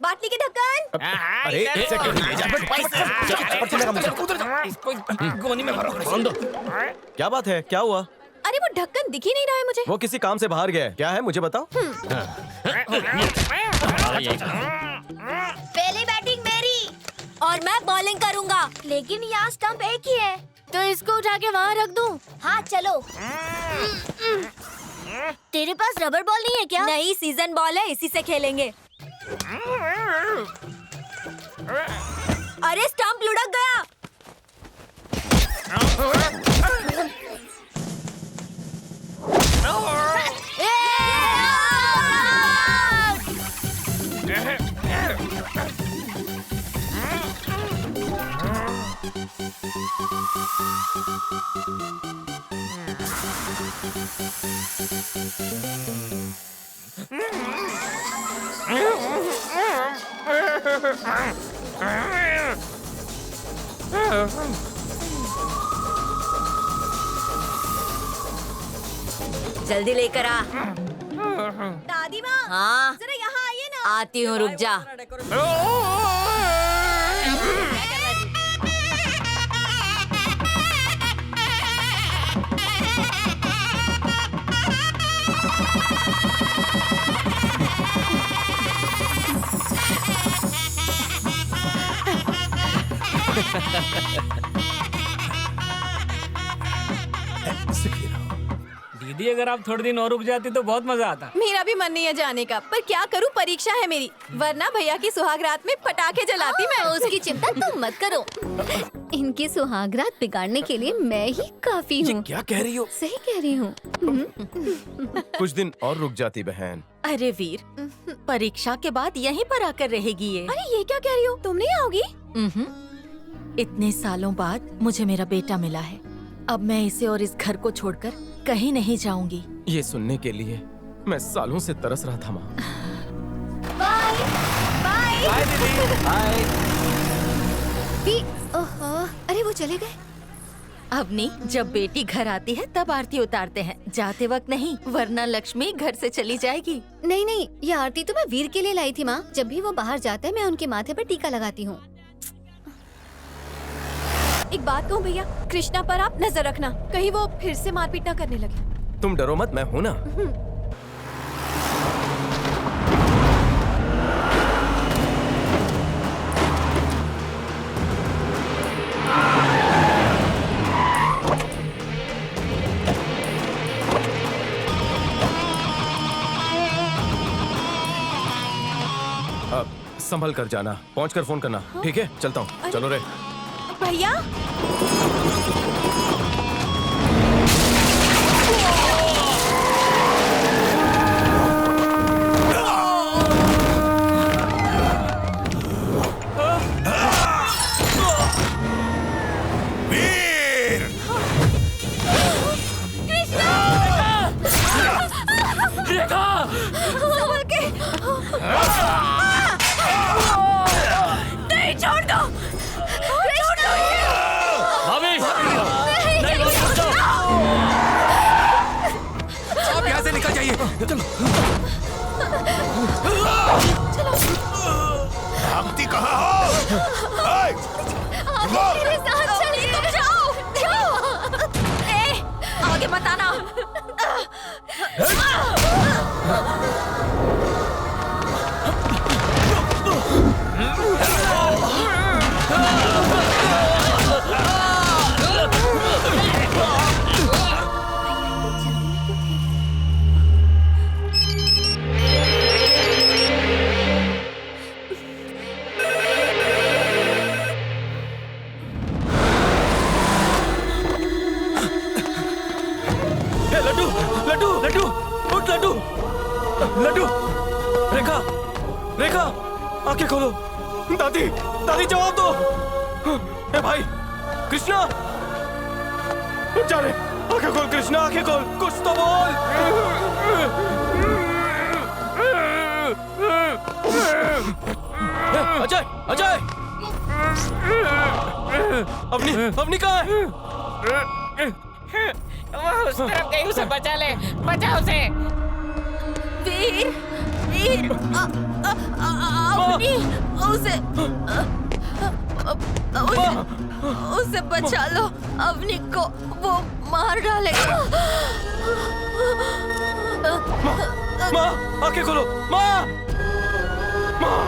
बाटली के ढक्कन। अरे एक सेकंड, इसको गोनी में भरो। क्या बात है, क्या हुआ? अरे वो ढक्कन दिख ही नहीं रहा है मुझे। वो किसी काम से बाहर गया है। क्या है मुझे बताओ। पहली बैटिंग मेरी और मैं बॉलिंग करूंगा। लेकिन यहाँ स्टंप एक ही है, तो इसको उठा के वहाँ रख दूं? हाँ चलो। तेरे पास रबर बॉल नहीं है क्या? नहीं, सीजन बॉल है, इसी से खेलेंगे। अरे स्टंप लुढ़क गया। जल्दी लेकर आ। दादी माँ, हाँ जरा यहाँ आइए ना। आती हूँ, रुक जा। दीदी अगर आप थोड़े दिन और रुक जाती तो बहुत मजा आता। मेरा भी मन नहीं है जाने का, पर क्या करूं, परीक्षा है मेरी, वरना भैया की सुहागरात में पटाखे जलाती मैं। उसकी चिंता तुम मत करो। इनकी सुहागरात बिगाड़ने के लिए मैं ही काफी हूँ। क्या कह रही हो? सही कह रही हूँ। कुछ दिन और रुक जाती बहन। अरे वीर, परीक्षा के बाद यहीं पर आकर रहेगी ये। अरे ये क्या कह रही हो, तुम नहीं आओगी? इतने सालों बाद मुझे मेरा बेटा मिला है। अब मैं इसे और इस घर को छोड़कर कहीं नहीं जाऊंगी। ये सुनने के लिए मैं सालों से तरस रहा था माँ। Bye bye. हाय दीदी। हाय। ओहो, अरे वो चले गए। अब नहीं, जब बेटी घर आती है तब आरती उतारते हैं, जाते वक्त नहीं, वरना लक्ष्मी घर से चली जाएगी। नहीं नहीं, ये आरती तो मैं वीर के लिए लाई थी माँ। जब भी वो बाहर जाता है मैं उनके माथे पर टीका लगाती हूँ। एक बात कहूँ भैया, कृष्णा पर आप नजर रखना, कहीं वो फिर से मारपीट न करने लगे। तुम डरो मत, मैं हूँ ना। अब संभल कर जाना, पहुंचकर फोन करना। ठीक है, चलता हूँ। चलो रे भैया। नहीं, छोड़ दो। आप यहाँ से निकल जाइए। चलो। भागती कहाँ हो? आप मेरे साथ चलिए। तुम जाओ। आगे मत आना। लड्डू, लड्डू, लड्डू, उठ लड्डू, लड्डू, रेखा, रेखा, आंखें खोलो। दादी, दादी जवाब दो। ए भाई, कृष्णा, उठ जा रे, आंखें खोल कृष्णा, आंखें खोल, कुछ तो बोल। अजय, अजय, अवनी कहाँ है? वो उस तरफ गई, उसे बचा ले, बचा उसे। वीर, वीर, नहीं, उसे उसे बचा लो। अवनी को वो मार डालेगा। माँ, आंखें खोलो, माँ, माँ।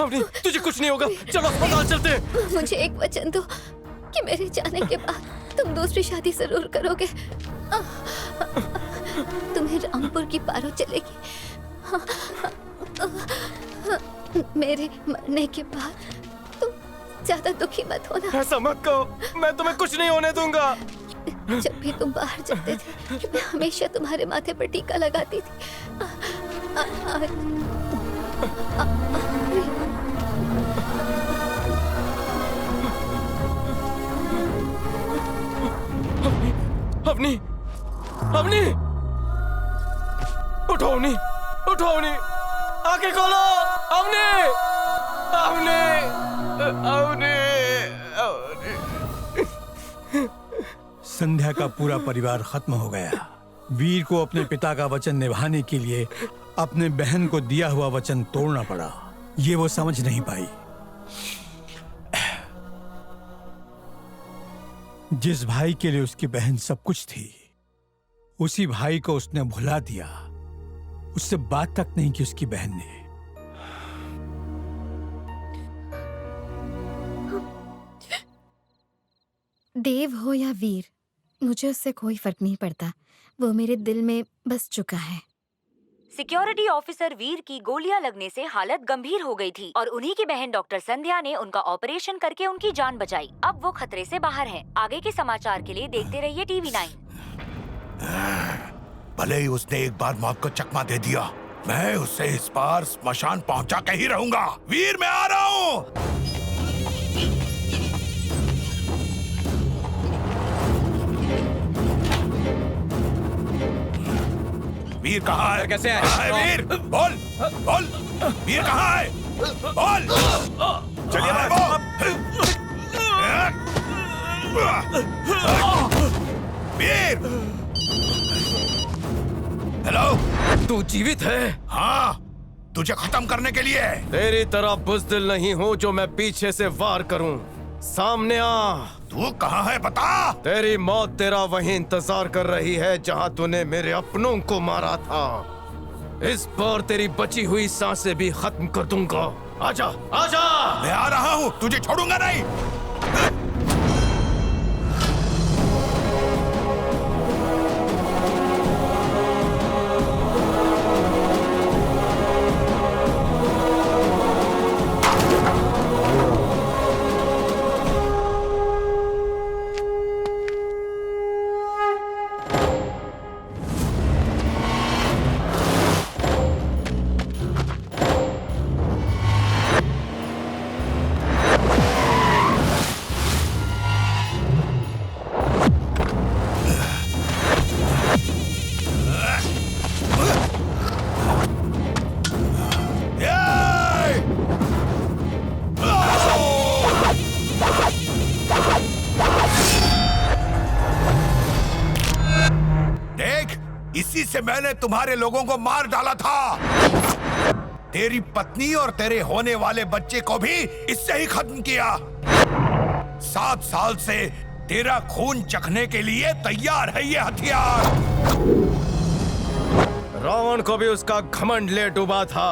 अवनी, तुझे कुछ नहीं होगा। चलो अस्पताल चलते हैं। मुझे एक वचन दो कि मेरे जाने के बाद तुम दूसरी शादी जरूर करोगे। तुम्हें रामपुर की पारो चलेगी। मेरे मरने के बाद तुम ज्यादा दुखी मत होना। ऐसा मत कहो, मैं तुम्हें कुछ नहीं होने दूंगा। जब भी तुम बाहर जाते थे मैं हमेशा तुम्हारे माथे पर टीका लगाती थी। अवनी, अवनी, उठो अवनी, उठो अवनी, आंखें खोलो अवनी, अवनी, अवनी, अवनी। संध्या का पूरा परिवार खत्म हो गया। वीर को अपने पिता का वचन निभाने के लिए अपने बहन को दिया हुआ वचन तोड़ना पड़ा। ये वो समझ नहीं पाई। जिस भाई के लिए उसकी बहन सब कुछ थी, उसी भाई को उसने भुला दिया। उससे बात तक नहीं की उसकी बहन ने। देव हो या वीर, मुझे उससे कोई फर्क नहीं पड़ता। वो मेरे दिल में बस चुका है। सिक्योरिटी ऑफिसर वीर की गोलियां लगने से हालत गंभीर हो गई थी और उन्हीं की बहन डॉक्टर संध्या ने उनका ऑपरेशन करके उनकी जान बचाई। अब वो खतरे से बाहर हैं। आगे के समाचार के लिए देखते रहिए TV9। भले ही उसने एक बार मौत को चकमा दे दिया, मैं उसे इस बार स्मशान पहुंचा के ही रहूंगा। वीर, मैं आ रहा हूँ। वीर कहाँ है? कैसे है? कहाँ है वीर? बोल, बोल, वीर कहाँ है? बोल। चलिए वो। वीर, हेलो। तू जीवित है? हाँ, तुझे खत्म करने के लिए। तेरी तरह बुज़दिल नहीं हूँ जो मैं पीछे से वार करूँ। सामने आ। तू कहाँ है बता। तेरी मौत तेरा वही इंतजार कर रही है जहाँ तूने मेरे अपनों को मारा था। इस बार तेरी बची हुई सांसें भी खत्म कर दूंगा। आजा, आजा। मैं आ रहा हूँ, तुझे छोड़ूंगा नहीं। से मैंने तुम्हारे लोगों को मार डाला था। तेरी पत्नी और तेरे होने वाले बच्चे को भी इससे ही खत्म किया। 7 साल से तेरा खून चखने के लिए तैयार है ये हथियार। रावण को भी उसका घमंड ले डूबा था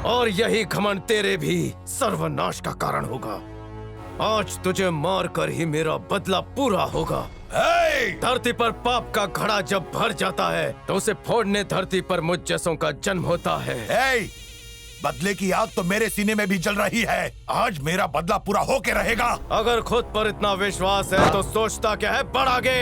और यही घमंड तेरे भी सर्वनाश का कारण होगा। आज तुझे मारकर ही मेरा बदला पूरा होगा। धरती पर पाप का घड़ा जब भर जाता है तो उसे फोड़ने धरती पर मुझ जैसों का जन्म होता है। बदले की आग तो मेरे सीने में भी जल रही है। आज मेरा बदला पूरा होके रहेगा। अगर खुद पर इतना विश्वास है तो सोचता क्या है, बढ़ आगे।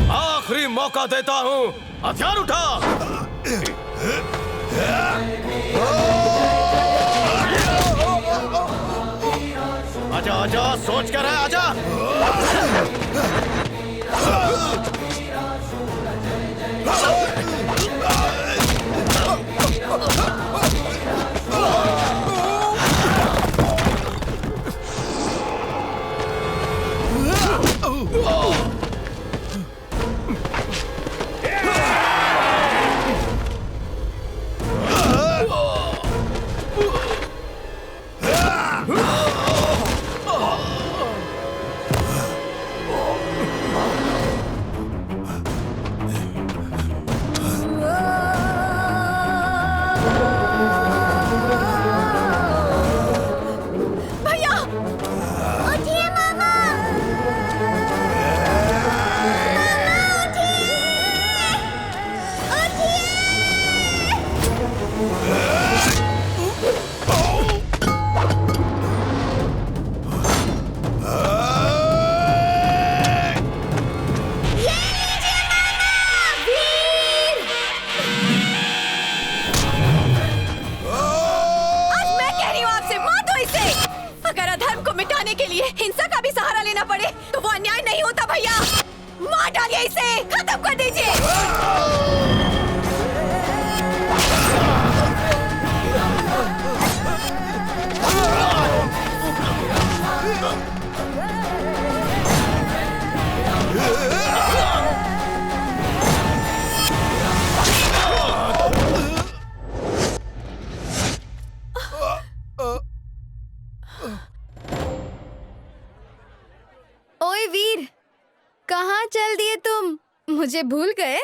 आखिरी मौका देता हूँ, हथियार उठा। आजा आजा, सोच कर है, आजा। हिंसा का भी सहारा लेना पड़े तो वो अन्याय नहीं होता भैया। मार डालिए इसे, खत्म कर दीजिए। ओए वीर, कहाँ चल दिए तुम? मुझे भूल गए?